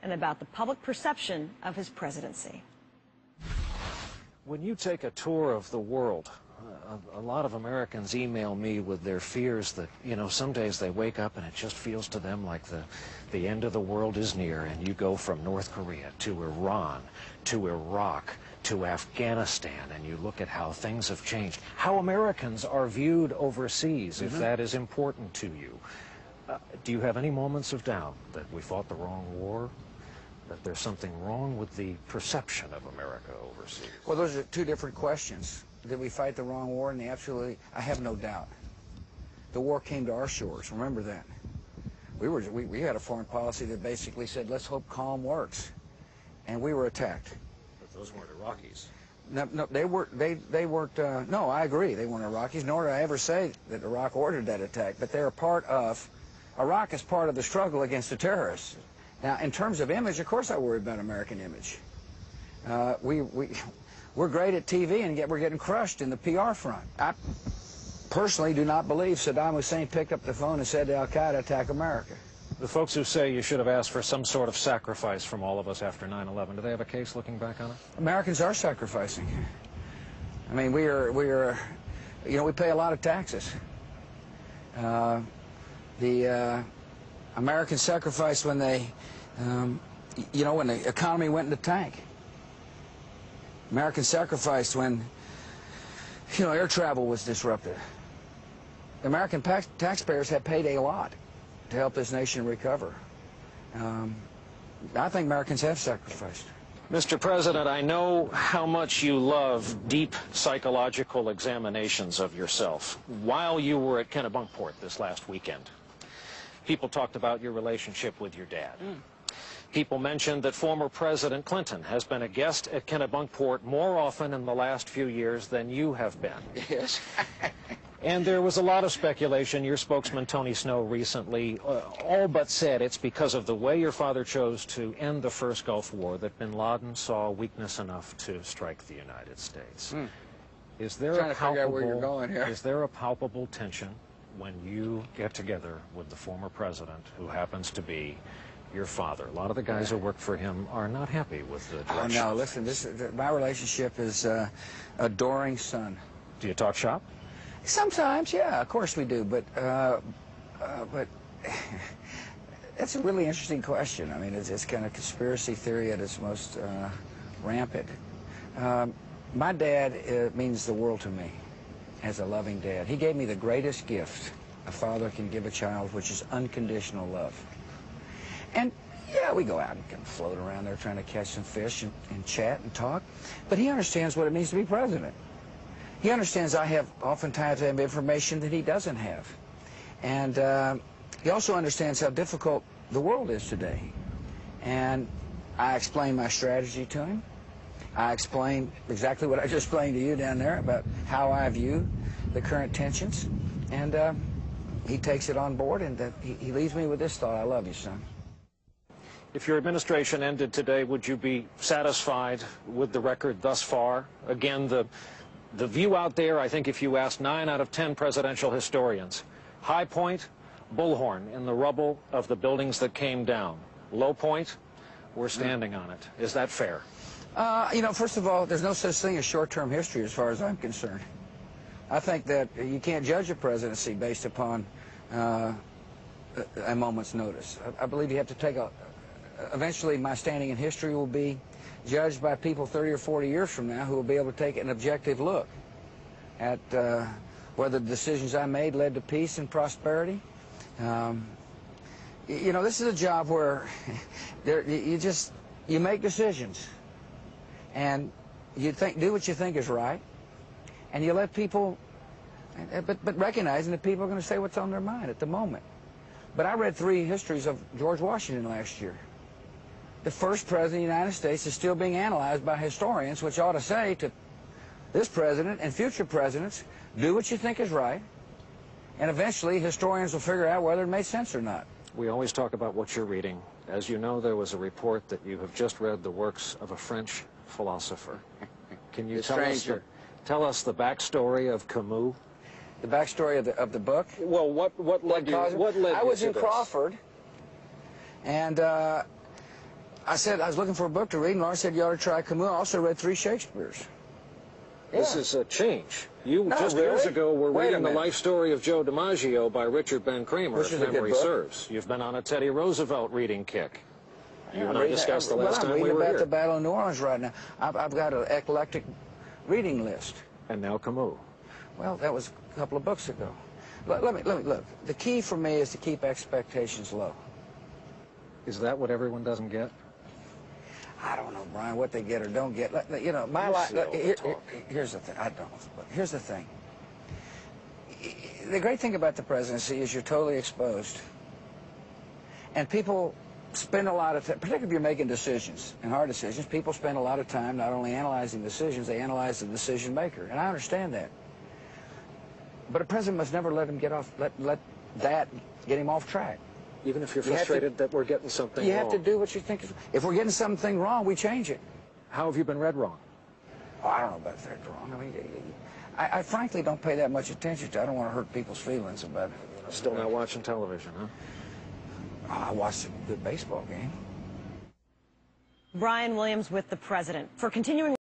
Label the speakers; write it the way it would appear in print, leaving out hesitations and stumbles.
Speaker 1: and about the public perception of his presidency.
Speaker 2: When you take a tour of the world, a lot of Americans email me with their fears that, you know, some days they wake up and it just feels to them like the end of the world is near, and you go from North Korea to Iran to Iraq to Afghanistan, and you look at how things have changed, how Americans are viewed overseas, if that is important to you. Do you have any moments of doubt that we fought the wrong war, that there's something wrong with the perception of America overseas?
Speaker 3: Well, those are two different questions. Did we fight the wrong war? And absolutely, I have no doubt. The war came to our shores. Remember that. We had a foreign policy that basically said, let's hope calm works. And we were attacked.
Speaker 2: But those weren't Iraqis.
Speaker 3: No, they weren't, no, I agree, they weren't Iraqis, nor did I ever say that Iraq ordered that attack, but they're a part of, Iraq is part of the struggle against the terrorists. Now, in terms of image, of course I worry about American image. We're great at TV, and yet we're getting crushed in the PR front. I personally do not believe Saddam Hussein picked up the phone and said to Al-Qaeda, attack America.
Speaker 2: The folks who say you should have asked for some sort of sacrifice from all of us after 9/11, do they have a case looking back on it?
Speaker 3: Americans are sacrificing. I mean, we are, you know, we pay a lot of taxes. The Americans sacrificed when they, you know, when the economy went in the tank. Americans sacrificed when, you know, air travel was disrupted. American taxpayers have paid a lot to help this nation recover. I think Americans have sacrificed.
Speaker 2: Mr. President, I know how much you love deep psychological examinations of yourself. While you were at Kennebunkport this last weekend, people talked about your relationship with your dad. People mentioned that former President Clinton has been a guest at Kennebunkport more often in the last few years than you have been.
Speaker 3: Yes.
Speaker 2: And there was a lot of speculation. Your spokesman, Tony Snow, recently all but said it's because of the way your father chose to end the first Gulf War that bin Laden saw weakness enough to strike the United States. Is there
Speaker 3: Trying to figure out where you're going here.
Speaker 2: Is there a palpable tension when you get together with the former president, who happens to be your father? A lot of the guys who work for him are not happy with the direction.
Speaker 3: No, listen, my relationship is adoring son.
Speaker 2: Do you talk shop?
Speaker 3: Sometimes, yeah, of course we do, but that's a really interesting question. I mean, it's kind of conspiracy theory at its most rampant. My dad means the world to me as a loving dad. He gave me the greatest gift a father can give a child, which is unconditional love. And yeah, we go out and kind of float around there trying to catch some fish and chat and talk, but he understands what it means to be president. He understands I oftentimes have information that he doesn't have. And he also understands how difficult the world is today. And I explain my strategy to him. I explain exactly what I just explained to you down there about how I view the current tensions. And he takes it on board, and he leaves me with this thought: I love you, son.
Speaker 2: If your administration ended today, would you be satisfied with the record thus far? Again, the view out there, I think if you asked 9 out of 10 presidential historians, high point, bullhorn in the rubble of the buildings that came down. Low point, we're standing on it. Is that fair?
Speaker 3: You know, first of all, there's no such thing as short-term history as far as I'm concerned. I think that you can't judge a presidency based upon a moment's notice. I believe you have to take eventually my standing in history will be judged by people 30 or 40 years from now who will be able to take an objective look at whether the decisions I made led to peace and prosperity. You know, this is a job where you make decisions, and you do what you think is right, and you let people, but recognizing that people are going to say what's on their mind at the moment. But I read 3 histories of George Washington last year. The first president of the United States is still being analyzed by historians, which ought to say to this president and future presidents, do what you think is right, and eventually historians will figure out whether it made sense or not.
Speaker 2: We always talk about what you're reading. As you know, there was a report that you have just read the works of a French philosopher. Can you tell us the backstory of Camus?
Speaker 3: The backstory of the book?
Speaker 2: Well, what led you to this?
Speaker 3: I was in Crawford, and I said I was looking for a book to read, and Laura said you ought to try Camus. I also read 3 Shakespeare's.
Speaker 2: This is a change. You,
Speaker 3: Not
Speaker 2: just
Speaker 3: really.
Speaker 2: years ago, were
Speaker 3: Wait a
Speaker 2: reading The
Speaker 3: minute.
Speaker 2: Life Story of Joe DiMaggio by Richard Ben Kramer,
Speaker 3: Which
Speaker 2: if
Speaker 3: is a good
Speaker 2: memory
Speaker 3: book.
Speaker 2: serves. You've been on a Teddy Roosevelt reading kick. You and I
Speaker 3: reading-
Speaker 2: discussed the last
Speaker 3: I'm
Speaker 2: time we
Speaker 3: reading
Speaker 2: were
Speaker 3: about
Speaker 2: here.
Speaker 3: the Battle of New Orleans right now. I've got an eclectic reading list.
Speaker 2: And now Camus.
Speaker 3: Well, that was a couple of books ago. Let me look. The key for me is to keep expectations low.
Speaker 2: Is that what everyone doesn't get?
Speaker 3: I don't know, Brian, what they get or don't get. You know, my life. Here's the thing. I don't. But here's the thing. The great thing about the presidency is you're totally exposed, and people spend a lot of time, particularly if you're making decisions and hard decisions. People spend a lot of time not only analyzing decisions, they analyze the decision maker, and I understand that. But a president must never let him get off. Let that get him off track.
Speaker 2: Even if you're frustrated that we're getting something wrong.
Speaker 3: You have to do what you think. If we're getting something wrong, we change it.
Speaker 2: How have you been read wrong?
Speaker 3: Oh, I don't know about that wrong. I mean, I frankly don't pay that much attention to it. I don't want to hurt people's feelings about it.
Speaker 2: Still not watching television, huh?
Speaker 3: I watched a good baseball game.
Speaker 1: Brian Williams with the president. For continuing